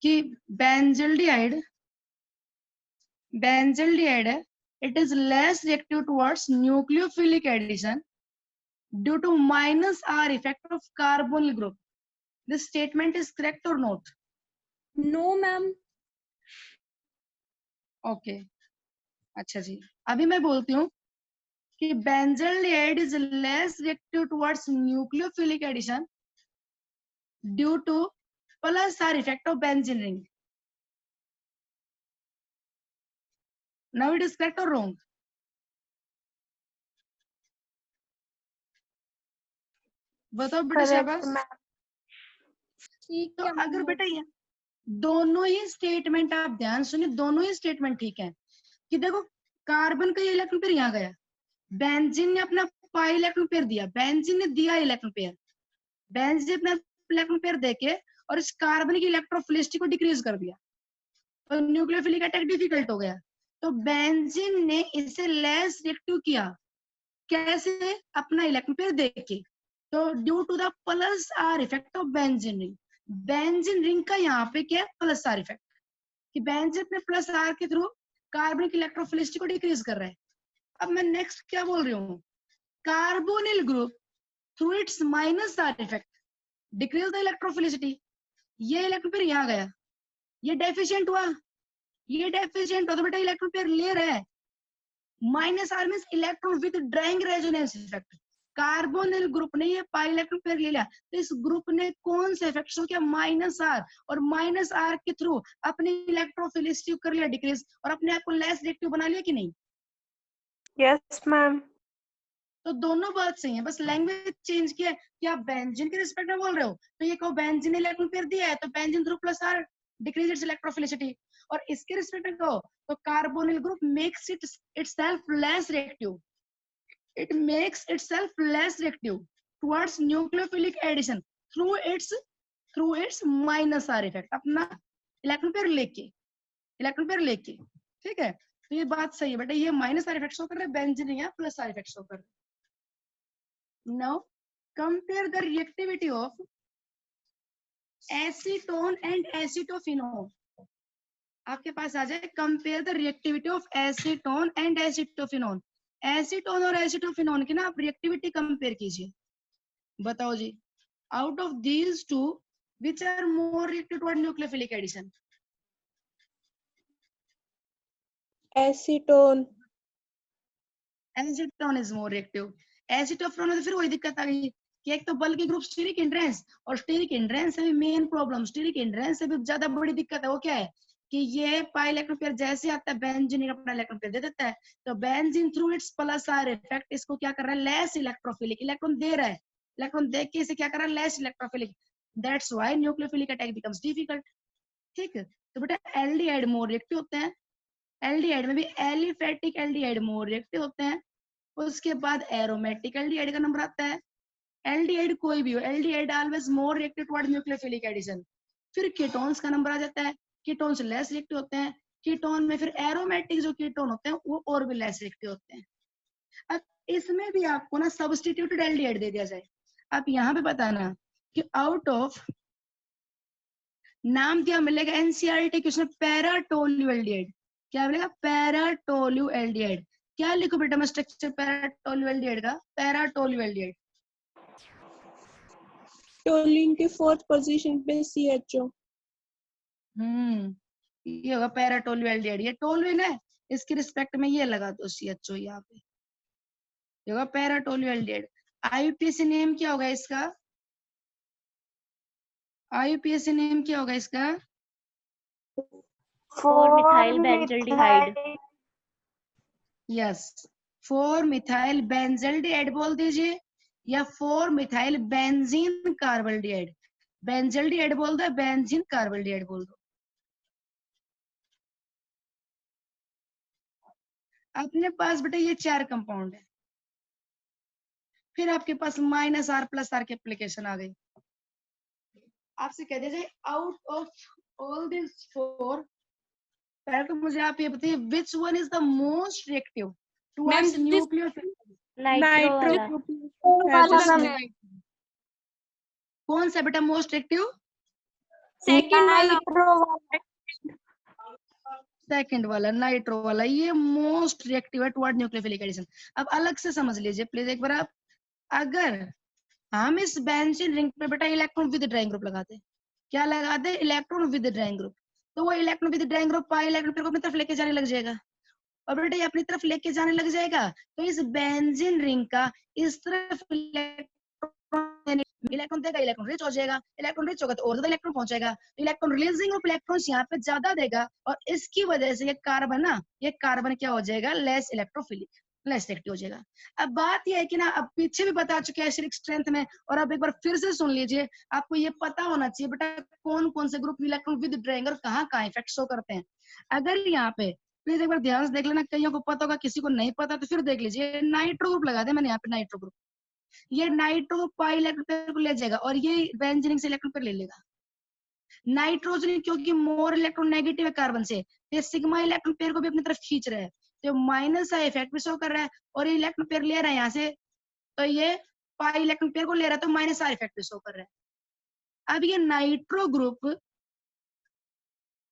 कि बेंजल्डिहाइड है, it is less reactive towards nucleophilic addition due to minus R effect of carbonyl group. This statement is correct or not? No, ma'am. Okay. अच्छा जी, अभी मैं बोलती हूँ कि benzaldehyde is less reactive towards nucleophilic addition due to plus R effect of benzene ring. Now it is correct or wrong? बताओ बेटा शाबाश। ठीक तो है अगर बेटा ये दोनों ही स्टेटमेंट आप ध्यान सुनिए, दोनों ही स्टेटमेंट ठीक है कि देखो कार्बन का इलेक्ट्रॉन पेयर यहाँ गया, बेंजीन ने अपना पाई इलेक्ट्रॉन पेयर दिया, बेंजीन ने दिया इलेक्ट्रॉन पेयर, बेंजीन अपना इलेक्ट्रॉन पेयर देके और इस कार्बन की इलेक्ट्रोफिलिसिटी को डिक्रीज कर दिया, तो न्यूक्लियोफिलिक अटैक डिफिकल्ट हो गया। तो बेंजीन ने इसे लेस रिएक्टिव किया, कैसे? अपना इलेक्ट्रॉन पेयर देके। तो due to the plus r effect of benzene ring, benzene ring का यहाँ पे क्या प्लस आर इफेक्ट कि बेंजीन अपने प्लस आर के थ्रू कार्बन की इलेक्ट्रोफिलिसिटी को डिक्रीज कर रहा है। अब मैं नेक्स्ट क्या बोल रही हूँ, carbonyl group through it's minus are effect decrease the electrophilicity. ये इलेक्ट्रॉन पेयर यहाँ गया, ये डेफिशिएंट हुआ, ये डेफिशिएंट हो तो बेटा इलेक्ट्रॉन पेयर ले रहा है। Minus r means electron withdrawing resonance effect, carbonyl group ने ये पाई इलेक्ट्रॉन पेयर ले लिया, तो इस ग्रुप ने कौन सा इफेक्ट शो किया? माइनस आर, और माइनस आर के थ्रू अपनी इलेक्ट्रोफिलिसिटी कर लिया डिक्रीज और अपने आप को लेस रिएक्टिव बना लिया कि नहीं? Yes ma'am. तो दोनों बात सही है, बस लैंग्वेज चेंज किया है कि आप बेंजीन के रिस्पेक्ट में बोल रहे हो तो ये कहो बेंजीन ने इलेक्ट्रॉन पेयर दिया है तो benzene through plus r decrease its electrophilicity, और इसके रिस्पेक्ट में कहो तो carbonyl group makes itself less reactive, it makes itself less reactive towards nucleophilic addition through its minus R effect, अपना इलेक्ट्रॉन पेयर लेके, ठीक है? तो ये बात सही है बेटा, ये माइनस आर इफेक्ट शो कर रहा है, बेंजीन या प्लस आर इफेक्ट शो कर रहा है। Now compare the reactivity of acetone and acetophenone. आपके पास आ जाए compare the reactivity of acetone and acetophenone. Acetone और एसिटोफिनोन की ना आप रिएक्टिविटी कंपेयर कीजिए, बताओ जी, out of these two which are more reactive toward nucleophilic addition? Acetone. Acetone is more reactive. Acetophenone तो फिर वही दिक्कत आ गई कि एक तो बल्कि ग्रुप स्टीरिक हिंड्रेंस, और स्टीरिक हिंड्रेंस से भी मेन प्रॉब्लम, स्टीरिक हिंड्रेंस से भी ज्यादा बड़ी दिक्कत है वो क्या है कि ये पाई इलेक्ट्रॉन पेयर जैसे आता है बेंजीन अपना इलेक्ट्रॉन पेयर दे देता है, तो benzene through it's plus r effect इसको क्या कर रहा है? लेस इलेक्ट्रोफिलिक, इलेक्ट्रॉन दे रहा है, इलेक्ट्रॉन देख के इसे क्या कर रहा है? Less electrophilic, that's why nucleophilic attack becomes difficult. ठीक है, तो बेटा एल्डिहाइड मोर रिएक्टिव होते हैं, एल्डिहाइड में भी एलिफेटिक एल्डिहाइड मोर रिएक्टिव होते हैं, उसके बाद एरोमेटिक एल्डिहाइड का नंबर आता है। एल्डिहाइड कोई भी हो, aldehyde always more reactive toward nucleophilic addition. फिर कीटोन्स का नंबर आ जाता है, कीटोन्स लेस रिएक्टिव होते हैं, कीटोन में फिर एरोमेटिक जो कीटोन होते हैं वो और भी लेस रिएक्टिव होते हैं। अब इसमें भी आपको ना सब्स्टिट्यूटेड एल्डिहाइड दे दिया जाए, आप यहाँ पे बताना कि आउट ऑफ नाम क्या मिलेगा एनसीईआरटी की, उसमें पैराटोल्यू एल्डिहाइड, क्या मिलेगा? पैराटोल्यू एल्डिहाइड। क्या लिखो बेटा मैं स्ट्रक्चर पैराटोल्यू एल्डिहाइड का? पैराटोल्यू एल्डिहाइड टोलिन के फोर्थ पोजीशन पे CHO। ये होगा पैराटोल्यू एल्डिहाइड, ये टोल्यूइन है, इसके रिस्पेक्ट में ये लगा दो CHO यहाँ पे, ये होगा पैराटोल्यू एल्डिहाइड। आईयूपीएसी नेम क्या होगा इसका? आईयूपीएसी नेम क्या होगा इसका? 4-methyl benzaldehyde। Yes, 4-methyl benzaldehyde बोल दीजिए या 4-methyl benzene कार्बल्डिहाइड, बेंजल्डिहाइड बोल दो, बेंजीन कार्बल्डिहाइड बोल दो। अपने पास बेटा ये 4 कंपाउंड है, फिर आपके पास माइनस आर प्लस आर की एप्लीकेशन आ गई। आपसे कह दिया जाए आउट ऑफ ऑल दिस 4, पहले तो मुझे आप ये बताइए विच one is the most reactive towards nucleophilic? Nitro कौन सा बेटा मोस्ट रिएक्टिव? सेकंड वाला नाइट्रो वाला, ये मोस्ट रिएक्टिव है टुवर्ड न्यूक्लियोफिलिक एडिशन। अब अलग से समझ लीजिए प्लीज एक बार आप, अगर हम इस बेंजीन रिंग पे बेटा इलेक्ट्रॉन विद ड्राइंग ग्रुप लगाते, क्या लगाते, इलेक्ट्रॉन विद ड्राइंग ग्रुप, तो वो electron with drawing group pi electron pair को अपनी तरफ लेके जाने लग जाएगा, और बेटा ये अपनी तरफ लेके जाने लग जाएगा, तो इस बेंजीन रिंग का इस तरफ इलेक्ट्रॉन देगा, इलेक्ट्रॉन रिच हो जाएगा, इलेक्ट्रॉन रिच होगा तो और ज्यादा इलेक्ट्रॉन पहुंचेगा, इलेक्ट्रॉन रिलीजिंग ग्रुप इलेक्ट्रॉन्स यहाँ पे ज्यादा देगा, और इसकी वजह से ये कार्बन ना, ये कार्बन क्या हो जाएगा, लेस इलेक्ट्रोफिलिक, लेस एक्टिव हो जाएगा। अब बात यह है कि ना, अब पीछे भी बता चुके हैं एसिडिक स्ट्रेंथ में, और अब एक बार फिर से सुन लीजिए, आपको ये पता होना चाहिए बेटा कौन कौन से ग्रुप इलेक्ट्रॉन विद ड्राइंग और कहाँ कहाँ इफेक्ट शो करते हैं। अगर यहाँ पे प्लीज एक बार ध्यान से देख लेना, कईयों को पता होगा, किसी को नहीं पता तो फिर देख लीजिए, नाइट्रो ग्रुप लगा दे मैंने यहाँ पे, नाइट्रो ग्रुप, ये नाइट्रो पाई इलेक्ट्रॉन पेयर को ले जाएगा और ये बेंजीन से इलेक्ट्रॉन पेयर ले लेगा। नाइट्रोजन क्योंकि मोर इलेक्ट्रॉन नेगेटिव है कार्बन से, ये सिग्मा इलेक्ट्रॉन पेयर को भी अपनी तरफ खींच रहा है, तो माइनस आई इफेक्ट भी शो कर रहा है, और ये इलेक्ट्रॉन पेयर ले रहा है यहाँ से, तो ये पाई इलेक्ट्रॉन पेयर को ले रहा है, तो माइनस आई इफेक्ट भी शो कर रहा है। अब ये नाइट्रो ग्रुप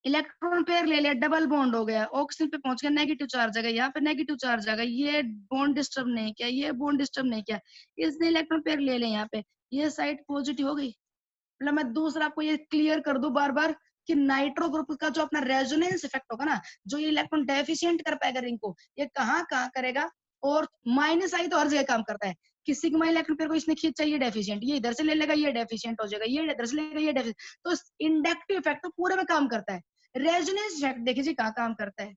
इलेक्ट्रॉन पेयर ले लिया, डबल बॉन्ड हो गया, ऑक्सीजन पे पहुंच गया, नेगेटिव चार्ज आ गया, यहाँ पे नेगेटिव चार्ज आ गया, ये बॉन्ड डिस्टर्ब नहीं किया, ये बॉन्ड डिस्टर्ब नहीं किया, इसने इलेक्ट्रॉन पेयर ले लिया, यहाँ पे ये साइड पॉजिटिव हो गई। मतलब मैं दूसरा आपको ये क्लियर कर दूं बार बार कि नाइट्रो ग्रुप का जो अपना रेजोनेंस इफेक्ट होगा ना, जो ये इलेक्ट्रॉन डेफिशिएंट कर पाएगा रिंग को, ये कहाँ कहाँ करेगा, और माइनस आई तो हर जगह काम करता है कि सिग्मा इलेक्ट्रॉन पेयर को इसने खींचा, ये डेफिशिएंट, ये इधर से ले लेगा, ये डेफिशिएंट हो जाएगा, ये इधर से लेगा, ये डेफिशिएंट, तो इंडक्टिव इफेक्ट तो पूरे में काम करता है। रेजोनेंस इफेक्ट देखिए जी कहाँ काम करता है,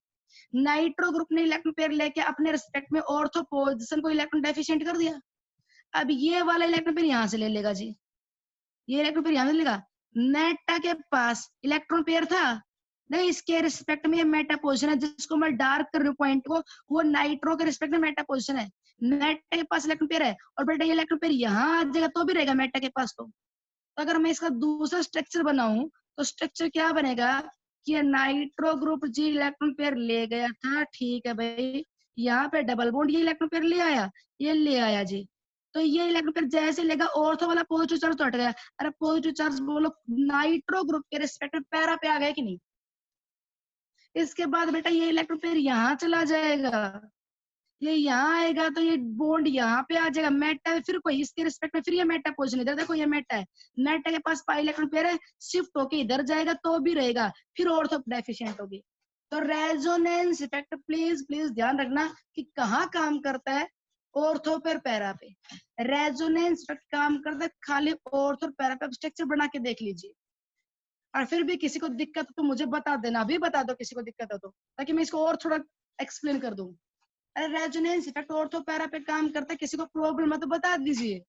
नाइट्रो ग्रुप ने इलेक्ट्रॉन पेयर लेके अपने रिस्पेक्ट में ऑर्थो पोजीशन को इलेक्ट्रॉन डेफिशिएंट कर दिया, अब ये वाला इलेक्ट्रॉन पेयर यहाँ से ले लेगा जी, ये इलेक्ट्रॉन पेयर यहाँ से लेगा, मेटा के पास इलेक्ट्रॉन पेयर था नहीं, इसके रिस्पेक्ट में मेटा पोजीशन है, जिसको मैं डार्क कर रही हूँ पॉइंट को, वो नाइट्रो के रिस्पेक्ट में मेटा पोजीशन है, मेटा के पास इलेक्ट्रॉन पेयर है, और बेटा ये इलेक्ट्रॉन पेयर यहाँ आ जाएगा तो भी रहेगा मेटा के पास, तो अगर मैं इसका दूसरा स्ट्रक्चर बनाऊं तो स्ट्रक्चर क्या बनेगा कि नाइट्रो ग्रुप जी इलेक्ट्रॉन पेयर ले गया था, ठीक है भाई, यहाँ पे डबल बॉन्ड ये इलेक्ट्रॉन पेयर ले आया, ये ले आया जी, तो ये इलेक्ट्रॉन पेयर जैसे लेगा ऑर्थो वाला पॉजिटिव चार्ज तो हट गया, अरे पॉजिटिव चार्ज बोलो नाइट्रो ग्रुप के रिस्पेक्ट में पैरा पे आ गया कि नहीं, इसके बाद बेटा ये इलेक्ट्रॉन पेयर यहाँ चला जाएगा, ये यहाँ आएगा तो ये बॉन्ड यहाँ पे आ जाएगा, मेटा है, फिर कोई इसके रिस्पेक्ट में फिर ये मेटा पोजीशन, इधर देखो ये मेटा है, मेटा के पास पाई इलेक्ट्रॉन पेयर है, शिफ्ट होके इधर जाएगा तो भी रहेगा, फिर ऑर्थो डेफिशिएंट होगी। तो रेजोनेंस इफेक्ट प्लीज प्लीज ध्यान रखना कि कहाँ काम करता है, ऑर्थो पर पैरा पे, रेजोनेंस इफेक्ट काम करता है खाली ऑर्थो पैरा पे। स्ट्रक्चर बना के देख लीजिए, और फिर भी किसी को दिक्कत हो तो मुझे बता देना, अभी बता दो किसी को दिक्कत हो तो, ताकि मैं इसको और थोड़ा एक्सप्लेन कर दूं। अरे रेजोनेंस इफेक्ट ऑर्थो पैरा पे काम करता है, किसी को प्रॉब्लम है तो बता दीजिए।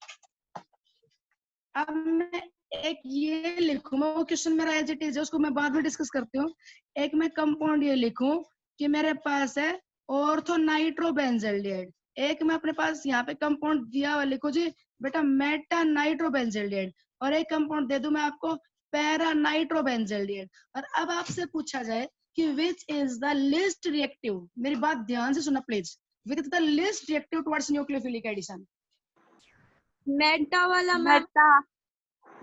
अब मैं एक ये लिखूं, मैं वो क्वेश्चन मेरा एज इट इज है, उसको मैं बाद में डिस्कस करती हूँ। एक मैं कंपाउंड ये लिखूं कि मेरे पास है ऑर्थो नाइट्रोबेंजल्डिहाइड, एक मैं अपने पास यहाँ पे कंपाउंड दिया हुआ लिखो जी बेटा मेटा नाइट्रोबेंजल्डिहाइड, और एक कंपाउंड दे दूं मैं आपको पैरा नाइट्रोबेंजल्डिहाइड। और अब आपसे पूछा जाए कि which is the least reactive, मेरी बात ध्यान से सुनना please, which is the least reactive towards nucleophilic addition, meta वाला मैम,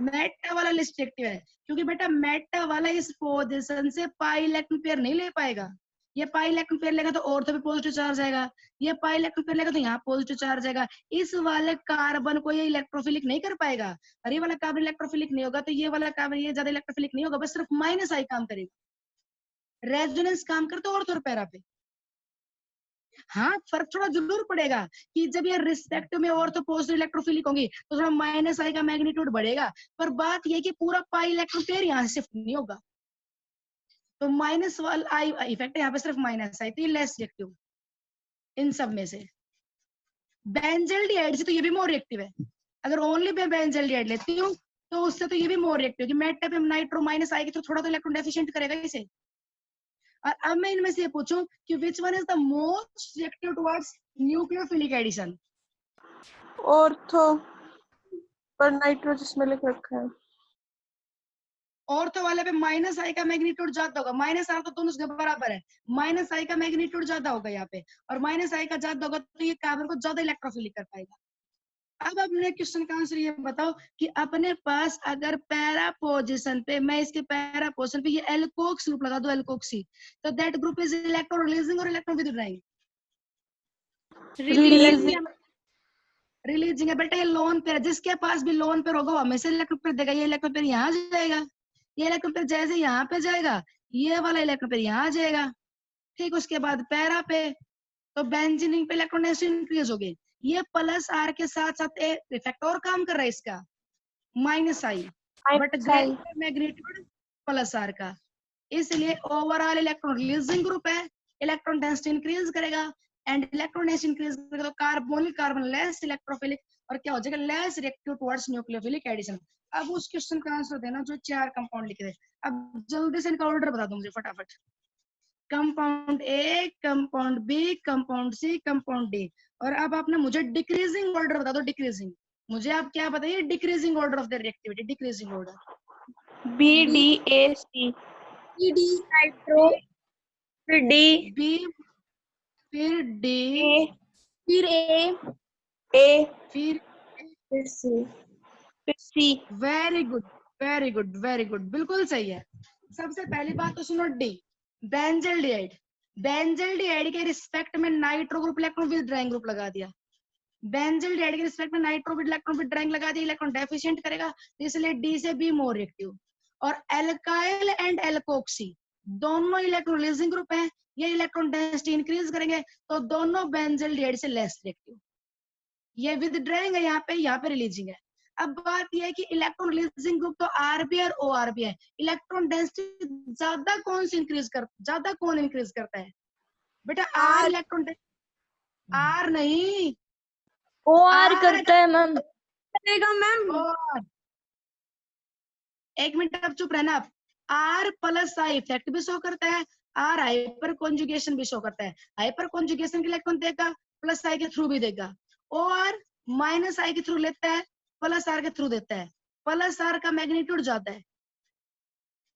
मेटा वाला लिस्ट रिएक्टिव है, क्योंकि बेटा मेटा वाला इस पोजीशन से पाई इलेक्ट्रॉन पेयर नहीं ले पाएगा, ये पाई इलेक्ट्रॉन पेयर लेगा तो ऑर्थो पे पॉजिटिव चार्ज आएगा, ये पाई इलेक्ट्रॉन पेयर लेगा तो यहाँ पॉजिटिव चार्ज आएगा, इस वाले कार्बन को ये इलेक्ट्रोफिलिक नहीं कर पाएगा, और ये वाला कार्बन इलेक्ट्रोफिलिक नहीं होगा, तो ये वाला कार्बन ये ज्यादा इलेक्ट्रोफिलिक नहीं होगा, बस सिर्फ माइनस आई काम करेगा, रेजोनेंस काम करता है ऑर्थो और पैरा पे। हाँ फर्क थोड़ा जरूर पड़ेगा कि जब ये रिस्पेक्ट में ऑर्थो पॉजिटिव इलेक्ट्रोफिलिक होंगी तो थोड़ा माइनस आई का मैग्नीट्यूड बढ़ेगा, पर बात ये कि पूरा पाई इलेक्ट्रॉन पेयर यहाँ से शिफ्ट नहीं होगा, तो माइनस वाला आई इफेक्ट है यहाँ पे सिर्फ माइनस आई, तो ये लेस रिएक्टिव इन सब में से। बेंजल्डिहाइड से तो ये भी मोर रिएक्टिव है, अगर ओनली मैं बेंजल्डिहाइड लेती हूँ तो उससे तो ये भी मोर रिएक्टिव, कि मेटा पे नाइट्रो माइनस आएगी तो थोड़ा तो इलेक्ट्रॉन डेफिशिएंट करेगा इसे। और अब मैं इनमें से ये पूछूं कि which one is the most reactive towards nucleophilic addition, ortho पर नाइट्रो जिसमें लिख रखा है, ऑर्थो वाले पे माइनस आई का मैग्नीट्यूड ज्यादा होगा, माइनस आर तो दोनों जगह बराबर है, माइनस आई का मैग्नीट्यूड ज्यादा होगा यहाँ पे, और माइनस आई का ज्यादा होगा तो ये कार्बन को ज्यादा इलेक्ट्रोफिलिक कर पाएगा। अब अपने क्वेश्चन का आंसर ये बताओ कि अपने पास अगर पैरा पोजीशन पे, मैं इसके पैरा पोजीशन पे ये एल्कोक्स ग्रुप लगा दो, एल्कोक्सी, तो that group is electron releasing और इलेक्ट्रॉन विदड्राइंग? रिलीजिंग। रिलीजिंग है बेटा। ये लोन पेयर, जिसके पास भी लोन पेयर होगा वो हमेशा इलेक्ट्रॉन पेयर देगा। ये इलेक्ट्रॉन पेयर यहाँ जाएगा, ये इलेक्ट्रॉन पेयर जैसे यहाँ पे जाएगा, ये वाला इलेक्ट्रॉन पेयर यहाँ जाएगा। ठीक, उसके बाद पैरा पे, तो बेंजीन पे इलेक्ट्रॉन इंक्रीज हो गए। ये प्लस आर के साथ साथ एक इफेक्ट और काम कर रहा है इसका, minus I, but greater magnitude plus r का। इसलिए ओवरऑल इलेक्ट्रॉन रिलीजिंग ग्रुप है, इलेक्ट्रॉन डेंसिटी इंक्रीज करेगा, एंड इलेक्ट्रॉन डेंसिटी इंक्रीज करेगा तो कार्बोनिल कार्बन लेस इलेक्ट्रोफिलिक, और क्या हो जाएगा, less reactive towards nucleophilic addition. अब उस क्वेश्चन का आंसर देना जो 4 कंपाउंड लिखे थे। अब जल्दी से इनका ऑर्डर बता दो मुझे फटाफट। Compound A, compound B, compound C, compound D. और अब आपने मुझे डिक्रीजिंग ऑर्डर बता दो, डिक्रीजिंग। मुझे आप क्या बताइए, decreasing order of the reactivity, decreasing order. B D A C, D nitro, फिर डी, बी, फिर डी, फिर ए, फिर सी। फिर C. Very good, very good, very good, बिल्कुल सही है। सबसे पहली बात तो सुनो, डी बेंजल्डिहाइड। बेंजल्डिहाइड के रिस्पेक्ट में nitro group electron withdrawing group लगा दिया। बेंजल्डिहाइड के रिस्पेक्ट में नाइट्रो इलेक्ट्रॉन विदड्राइंग लगा दिया, इलेक्ट्रॉन डेफिशिएंट करेगा, इसलिए डी से बी मोर रिएक्टिव। और एल्काइल एंड एल्कोक्सी दोनों इलेक्ट्रॉन रिलीजिंग ग्रुप है, ये इलेक्ट्रॉन डेंसिटी इंक्रीज करेंगे तो दोनों बेंजल्डिहाइड से लेस रिएक्टिव। ये विदड्राइंग है यहाँ पे रिलीजिंग है। अब बात यह है कि इलेक्ट्रॉन रिलीजिंग ग्रुप तो आरबी और ओआरबी है, इलेक्ट्रॉन डेंसिटी ज्यादा कौन इंक्रीज करता है बेटा? आर इलेक्ट्रॉन, आर नहीं, ओ आर करता है मैम, करेगा मैम। और एक मिनट अब चुप रहना आप। आर प्लस आई इफेक्ट भी शो करता है, आर हाइपर कॉन्जुगेशन भी शो करता है। हाइपर कॉन्जुगेशन के इलेक्ट्रॉन देगा, प्लस आई के थ्रू भी देगा। ओ आर माइनस आई के थ्रू लेता है, प्लस आर के थ्रू देता है। प्लस आर का मैग्नीट्यूड ज्यादा है।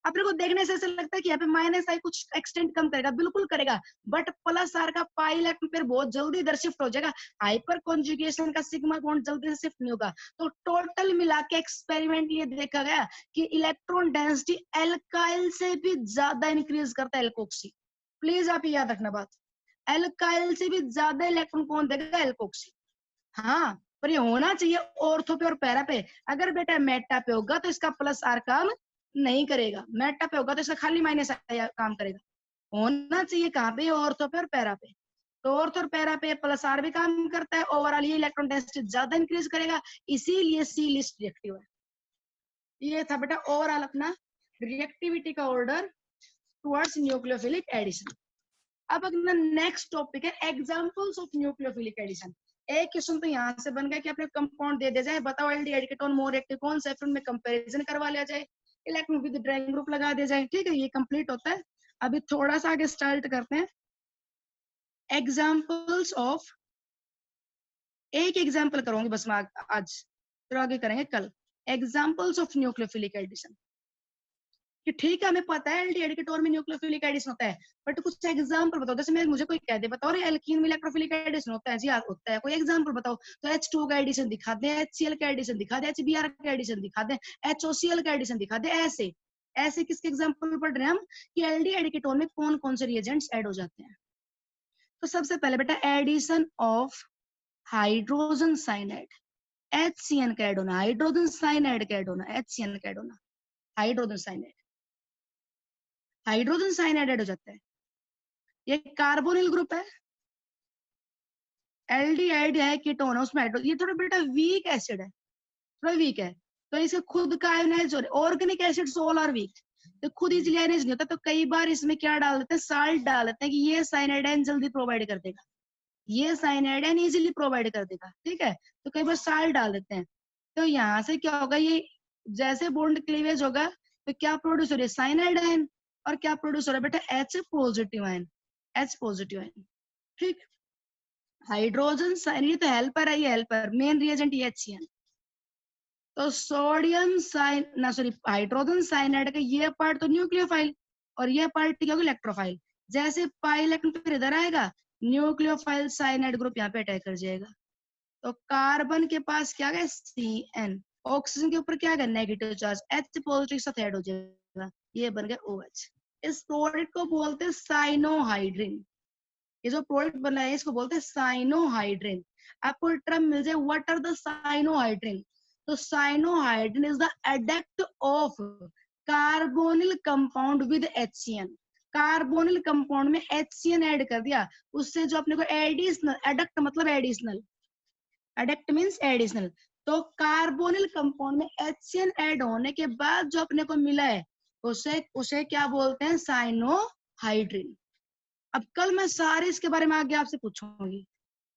अपने को देखने से ऐसा लगता है कि यहाँ पे माइनस आई कुछ एक्सटेंड कम करेगा, बिल्कुल करेगा, बट प्लस आर का पाई इलेक्ट्रॉन पेयर बहुत जल्दी इधर शिफ्ट हो जाएगा। हाइपर कॉन्जुगेशन का सिग्मा बॉन्ड जल्दी से शिफ्ट नहीं होगा। तो टोटल मिला के एक्सपेरिमेंट ये देखा गया कि इलेक्ट्रॉन डेंसिटी एल्काइल से भी ज्यादा इंक्रीज करता है एल्कोक्सी। प्लीज आप याद रखना बात, एल्काइल से भी ज्यादा इलेक्ट्रॉन कौन देगा, एल्कोक्सी। हाँ, पर ये होना चाहिए ऑर्थो पे और पैरा पे। अगर बेटा मेटा पे होगा तो इसका प्लस आर काम नहीं करेगा, मेटा पे होगा तो इसका खाली माइनस आर काम करेगा। होना चाहिए कहाँ पे, ऑर्थो पे और पैरा पे। तो ऑर्थो और पैरा पे प्लस आर भी काम करता है, ओवरऑल ये इलेक्ट्रॉन डेंसिटी ज्यादा इंक्रीज करेगा, इसीलिए सी लिस्ट रिएक्टिव है। ये था बेटा ओवरऑल अपना रिएक्टिविटी का ऑर्डर टुवर्ड्स न्यूक्लियोफिलिक एडिशन। अब अपना नेक्स्ट टॉपिक है एग्जांपल्स ऑफ न्यूक्लियोफिलिक एडिशन। एक क्वेश्चन तो यहाँ से बन गया कि अपने कंपाउंड दे दिया जाए, बताओ एल्डिहाइड कीटोन मोर रिएक्टिव कौन सा है, फिर उनमें कंपैरिजन करवा लिया जाए, इलेक्ट्रॉन विदड्राइंग ग्रुप लगा दिया जाए। ठीक है, ये कंप्लीट होता है। अभी थोड़ा सा आगे स्टार्ट करते हैं एग्जांपल्स ऑफ। एक एग्जांपल करूंगी बस मैं आज, फिर आगे करेंगे कल। एग्जांपल्स ऑफ न्यूक्लियोफिलिक एडिशन कि ठीक है, हमें पता है एल्डिहाइड कीटोन में न्यूक्लियोफिलिक एडिशन होता है, बट कुछ एग्जांपल बताओ। जैसे मैं मुझे कोई कह दे बताओ रे एल्कीन में इलेक्ट्रोफिलिक एडिशन होता है, जी हाँ होता है, कोई एग्जांपल बताओ। तो H2 का एडिशन दिखा दे, HCl का एडिशन दिखा दे, HBr का एडिशन दिखा दे, HOCl का एडिशन दिखा दे। ऐसे ऐसे किसके एग्जांपल पढ़ रहे हैं हम कि एल्डिहाइड कीटोन में कौन कौन से रिएजेंट्स ऐड हो जाते हैं। तो सबसे पहले बेटा addition of hydrogen cyanide, HCN का ऐड होना, हाइड्रोजन साइनाइड का ऐड होना, HCN का ऐड होना, hydrogen cyanide, hydrogen cyanide add हो जाता है। ये कार्बोनिल ग्रुप है, एल्डिहाइड है, कीटोन है, उसमें ये थोड़ा बेटा वीक एसिड है, थोड़ा वीक है, तो इसका खुद का ionise organic acid all are weak, तो खुद इजीली आयनाइज नहीं होता। तो कई बार इसमें क्या डाल देते हैं, साल्ट डाल देते हैं कि ये साइनाइड जल्दी प्रोवाइड कर देगा, ये साइनाइड इजीली प्रोवाइड कर देगा। ठीक है, तो कई बार साल्ट डाल देते हैं। तो यहाँ से क्या होगा, ये जैसे बॉन्ड क्लीवेज होगा तो क्या प्रोड्यूस हो रही है, साइनाइड आयन, और क्या प्रोड्यूस हो रहा है बेटा, H positive ion, H positive ion. ठीक, हाइड्रोजन साइन, ये तो हेल्पर है, ये हेल्पर, मेन रिएजेंट ये HCN। तो सोडियम साइन ना सॉरी हाइड्रोजन साइनाइड का ये पार्ट तो न्यूक्लियोफाइल, और ये पार्ट क्या होगा, इलेक्ट्रोफाइल। जैसे पाई इलेक्ट्रॉन फिर इधर आएगा, न्यूक्लियोफाइल साइनाइड ग्रुप यहाँ पे अटैक कर जाएगा। तो कार्बन के पास क्या है CN, ऑक्सीजन के ऊपर क्या है नेगेटिव चार्ज, H पॉजिटिव साथ ऐड हो जाएगा, ये बन गया OH। इस प्रोडक्ट को बोलते हैं साइनोहाइड्रिन। ये जो प्रोडक्ट बना है इसको बोलते हैं साइनोहाइड्रिन। आपको टर्म मिल जाए व्हाट आर द साइनोहाइड्रिन, तो cyanohydrin is the adduct of carbonyl compound with HCN। Carbonyl compound में HCN ऐड कर दिया, उससे जो अपने को एडिशनल, एडक्ट मतलब एडिशनल, एडक्ट मींस एडिशनल, तो कार्बोनिल कंपाउंड में HCN ऐड होने के बाद जो अपने को मिला है उसे उसे क्या बोलते हैं साइनोहाइड्रिन। अब कल मैं सारे इसके बारे में आगे आपसे पूछूंगी,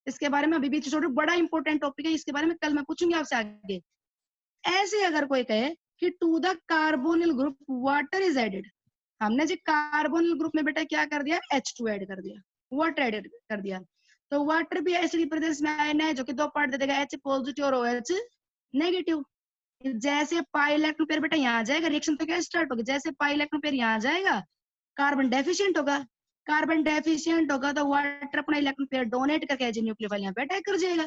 इसके बारे में अभी भी छोटे बड़ा इंपॉर्टेंट टॉपिक है, इसके बारे में कल मैं पूछूंगी आपसे आगे। ऐसे अगर कोई कहे कि to the carbonyl group water is added, हमने जो कार्बोनिल ग्रुप में बेटा क्या कर दिया H2 ऐड कर दिया, वाटर ऐड कर दिया, तो वाटर भी एसिडिक प्रदेश में आयन है जो कि 2 पार्ट दे देगा, H पॉजिटिव और OH नेगेटिव। जैसे पाई इलेक्ट्रॉन पेयर बेटा यहाँ जाएगा, रिएक्शन तो क्या स्टार्ट होगी, जैसे पाई इलेक्ट्रॉन पेयर यहाँ जाएगा कार्बन डेफिशिएंट होगा, कार्बन डेफिशिएंट होगा तो वाटर अपना इलेक्ट्रॉन पेयर डोनेट करके एच न्यूक्लियोफाइल यहाँ पे अटैक कर जाएगा,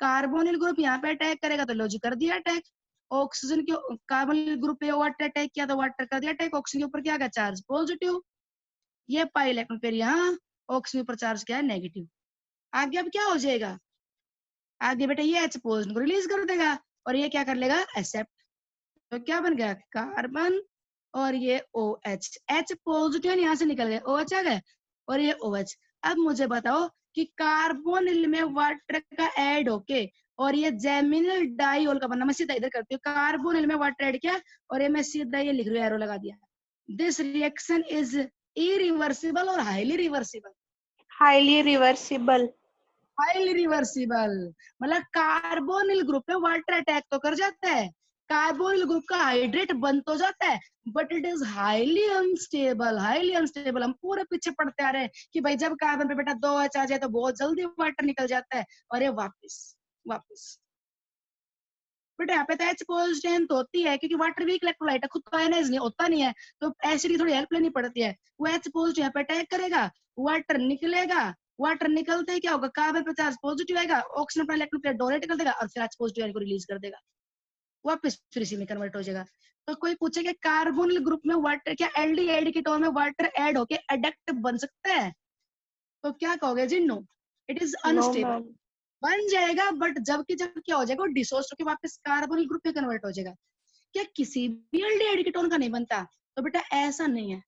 कार्बोनिल ग्रुप यहाँ पे अटैक करेगा तो लॉजिक कर दिया अटैक, ऑक्सीजन के कार्बोनिल ग्रुप पे वाटर अटैक किया तो वाटर कर दिया अटैक, ऑक्सीजन के ऊपर क्या है चार्ज पॉजिटिव, ये पाई इलेक्ट्रॉन पेयर यहाँ, ऑक्सीजन के ऊपर चार्ज क्या है नेगेटिव। आगे अब क्या हो जाएगा, आगे बेटा ये H पॉजिटिव को रिलीज कर देगा और ये क्या कर लेगा एक्सेप्ट, तो क्या बन गया कार्बन और ये OH, H पॉजिटिव यहाँ से निकल गए, OH आ गए और ये OH। अब मुझे बताओ कि कार्बोनिल में वाटर का ऐड होके और ये जेमिनल डाइऑल का बनना, मैं सीधा इधर करती हूँ, कार्बोनिल में वाटर ऐड किया और ये मैं सीधा ये लिख रही हूँ एरो लगा दिया, दिस रिएक्शन इज इरिवर्सिबल और highly reversible, highly reversible, highly reversible मतलब कार्बोनिल ग्रुप पे वाटर अटैक तो कर जाता है, कार्बोनिल ग्रुप का हाइड्रेट बन तो जाता है, but it is highly unstable, highly unstable. हम पूरे पीछे पड़ते आ रहे हैं कि भाई जब कार्बन पे बेटा 2H आ जाए तो बहुत जल्दी वाटर निकल जाता है और ये वापस वापस, बट यहाँ पे तो H पॉजिटिव तो होती है क्योंकि वाटर वीक इलेक्ट्रोलाइट है, खुद तो आयनाइज नहीं होता नहीं है, तो एसिड की थोड़ी हेल्प लेनी पड़ती है, वो H पॉजिटिव यहाँ पे अटैक करेगा, वाटर निकलेगा, वाटर निकलते ही क्या होगा कार्बन पे चार्ज पॉजिटिव आएगा, ऑक्सीजन अपना इलेक्ट्रॉन पेयर डोनेट कर देगा और फिर H पॉजिटिव को रिलीज कर देगा, वापस फिर इसी में कन्वर्ट हो जाएगा। तो कोई पूछेगा कार्बोनिल ग्रुप में वाटर क्या एल्डिहाइड कीटोन में वाटर ऐड होके एडक्ट बन सकता है, तो क्या कहोगे जी no, it is no unstable, ma'am, बन जाएगा बट जब क्या हो जाएगा डिसोसिएट होकर वापस कार्बोनिल ग्रुप में कन्वर्ट हो जाएगा। क्या किसी भी एल्डिहाइड कीटोन का नहीं बनता, तो बेटा ऐसा नहीं है।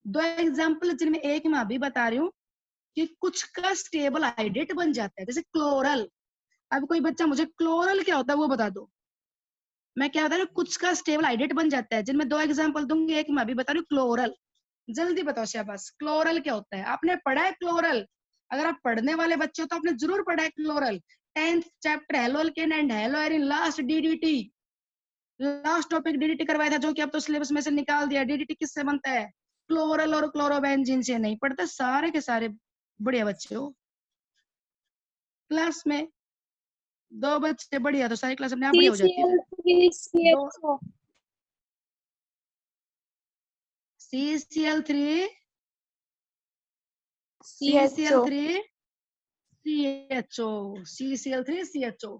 2 एग्जांपल जिनमें एक मैं अभी बता रही हूँ कि कुछ का स्टेबल हाइड्रेट बन जाता है, जैसे क्लोरल। अब कोई बच्चा मुझे क्लोरल क्या होता है वो बता दो, मैं क्या बता रही हूँ कुछ का स्टेबल हाइड्रेट बन जाता है, जिनमें 2 एग्जांपल दूंगी, एक मैं अभी बता रही हूँ क्लोरल, जल्दी बताओ शाबाश क्लोरल क्या होता है, आपने पढ़ा है क्लोरल, अगर आप पढ़ने वाले बच्चे हो तो आपने जरूर पढ़ा है chloral, 10th chapter halo alkane and hello Erin, last DDT, last topic DDT करवाया था जो कि अब तो सिलेबस में से निकाल दिया। DDT किससे बनता है, क्लोरल और क्लोरोबेंजीन से, नहीं पढ़ते सारे के सारे बढ़िया बच्चे हो, क्लास में 2 बच्चे बढ़िया तो सारी क्लास अपने आप बढ़िया हो जाती है फिर। CCl3 CCl3 CHO, CCl3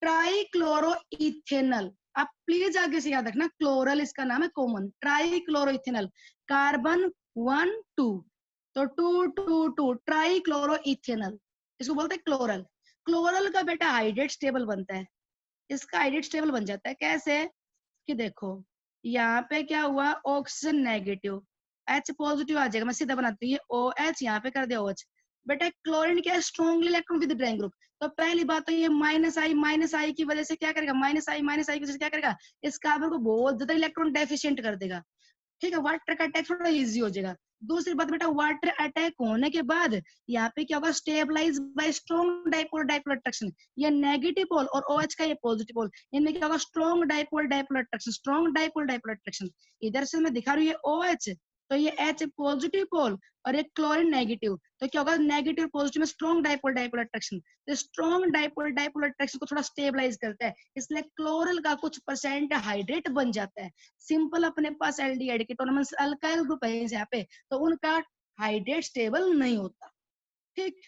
ट्राइक्लोरोइथेनल। आप प्लीज आगे से याद रखना, क्लोरल इसका नाम है कॉमन, ट्राइक्लोरोइथेनल, कार्बन 1 2, तो 2 2 2 ट्राइक्लोरोइथेनल, इसको बोलते हैं क्लोरल। क्लोरल का बेटा हाइड्रेट स्टेबल बनता है, इसका हाइड्रेट स्टेबल बन जाता है कैसे कि देखो यहाँ पे क्या हुआ ऑक्सीजन नेगेटिव, H पॉजिटिव आ जाएगा, मैं सीधा बनाती हूँ OH यहाँ पे कर दिया OH, बेटा क्लोरीन क्या strongly electron with drawing group, तो पहली बात तो ये माइनस आई की वजह से क्या करेगा, माइनस आई की वजह से क्या करेगा, इस कार्बन को बहुत ज्यादा इलेक्ट्रॉन डेफिशिएंट कर देगा, ठीक है, वाटर का अटैक थोड़ा इजी हो जाएगा। दूसरी बात बेटा वाटर अटैक होने के बाद यहाँ पे क्या होगा stabilise by strong dipole dipole attraction, ये नेगेटिव पोल और OH का ये पॉजिटिव पोल, इनमें क्या होगा strong dipole dipole attraction, strong dipole dipole attraction. इधर से मैं दिखा रही हूँ OH, तो ये H पॉजिटिव पोल और ये क्लोरीन नेगेटिव, तो क्या होगा नेगेटिव पॉजिटिव में स्ट्रॉन्ग डाइपोल डाइपोल अट्रैक्शन, तो स्ट्रॉन्ग डाइपोल डाइपोल अट्रैक्शन को थोड़ा स्टेबलाइज करता है, इसलिए क्लोरल का कुछ परसेंट हाइड्रेट बन जाता है। सिंपल अपने पास एल्डिहाइड कीटोन अल्काइल ग्रुप है यहाँ पे, तो उनका हाइड्रेट स्टेबल नहीं होता, ठीक।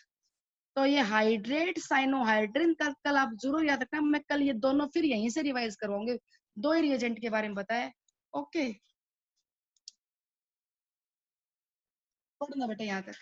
तो ये हाइड्रेट साइनोहाइड्रिन का कल आप जरूर याद रखना, मैं कल ये दोनों फिर यहीं से रिवाइज करवाऊंगे, दो ही रिएजेंट के बारे में बताया। ओके, पढ़ना बेटा यहाँ तक।